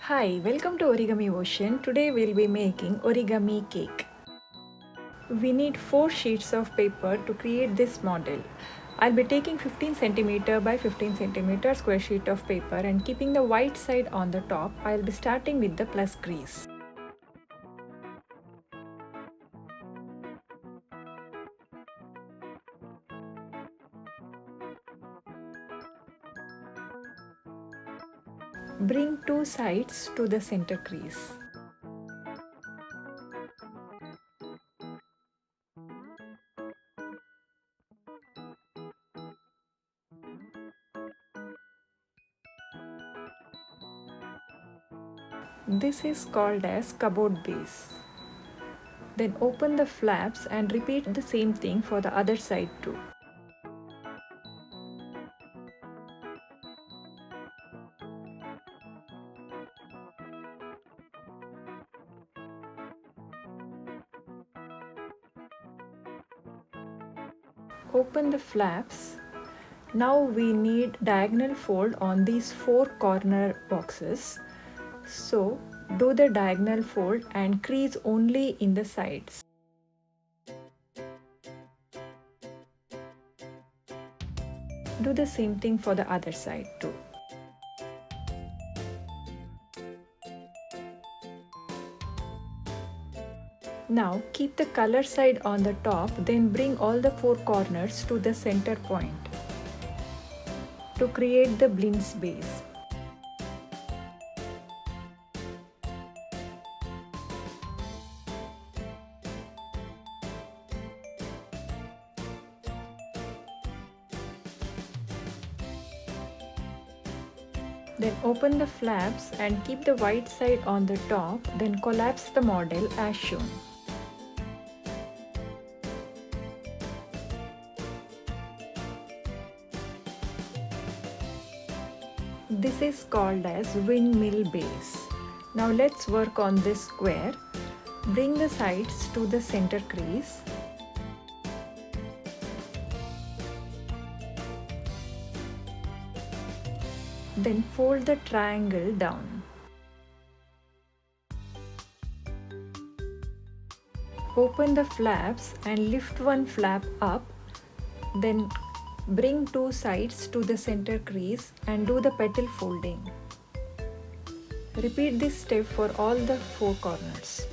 Hi, welcome to Origami Ocean. Today we'll be making origami cake. We need 4 sheets of paper to create this model. I'll be taking 15 cm by 15 cm square sheet of paper and keeping the white side on the top. I'll be starting with the plus crease. Bring 2 sides to the center crease. This is called as cupboard base. Then open the flaps and repeat the same thing for the other side too. Open the flaps. Now we need diagonal fold on these 4 corner boxes. So do the diagonal fold and crease only in the sides. Do the same thing for the other side too. Now keep the color side on the top, then bring all the 4 corners to the center point to create the blind's base. Then open the flaps and keep the white side on the top, then collapse the model as shown. This is called as windmill base. Now let's work on this square. Bring the sides to the center crease. Then fold the triangle down. Open the flaps and lift one flap up. Then bring 2 sides to the center crease and do the petal folding. Repeat this step for all the 4 corners.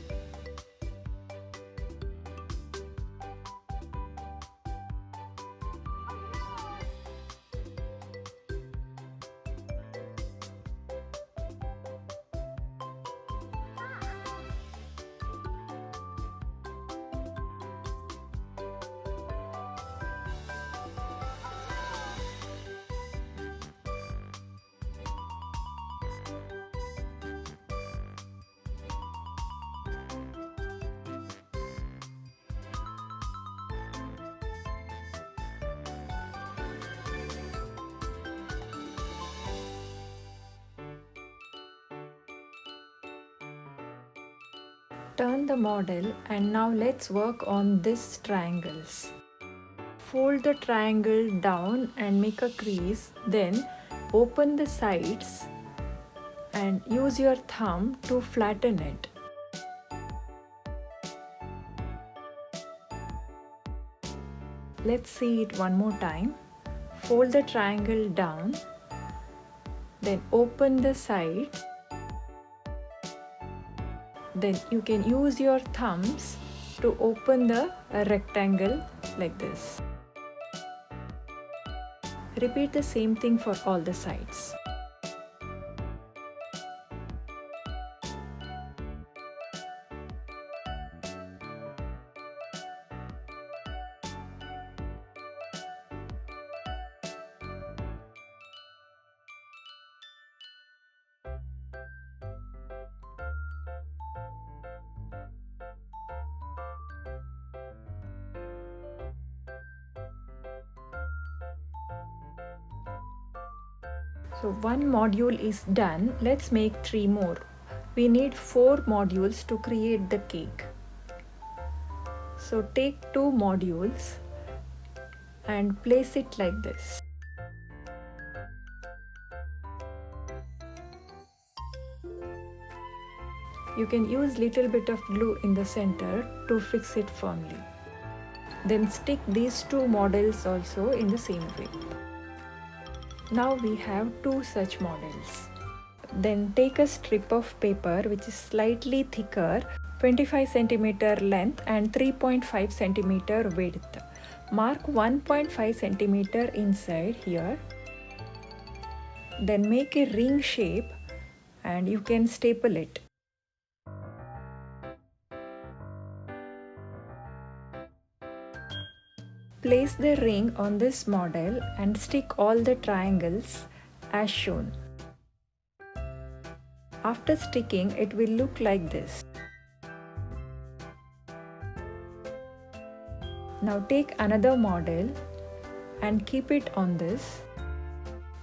Turn the model and now let's work on these triangles. Fold the triangle down and make a crease, then open the sides and use your thumb to flatten it. Let's see it one more time. Fold the triangle down, then open the sides. Then you can use your thumbs to open the rectangle like this. Repeat the same thing for all the sides. So one module is done. Let's make 3 more. We need 4 modules to create the cake. So take 2 modules and place it like this. You can use little bit of glue in the center to fix it firmly. Then stick these two models also in the same way. Now we have two such models. Then take a strip of paper which is slightly thicker, 25 cm length and 3.5 cm width. Mark 1.5 cm inside here. Then make a ring shape and you can staple it. Place the ring on this model and stick all the triangles as shown. After sticking, it will look like this. Now take another model and keep it on this.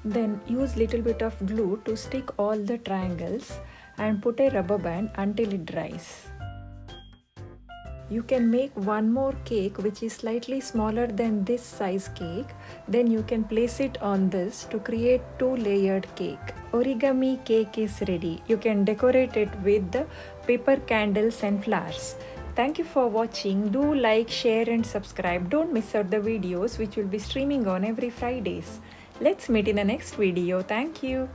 Then use little bit of glue to stick all the triangles and put a rubber band until it dries. You can make one more cake which is slightly smaller than this size cake. Then you can place it on this to create two layered cake. Origami cake is ready. You can decorate it with the paper candles and flowers. Thank you for watching. Do like, share and subscribe. Don't miss out the videos which will be streaming on every Fridays. Let's meet in the next video. Thank you.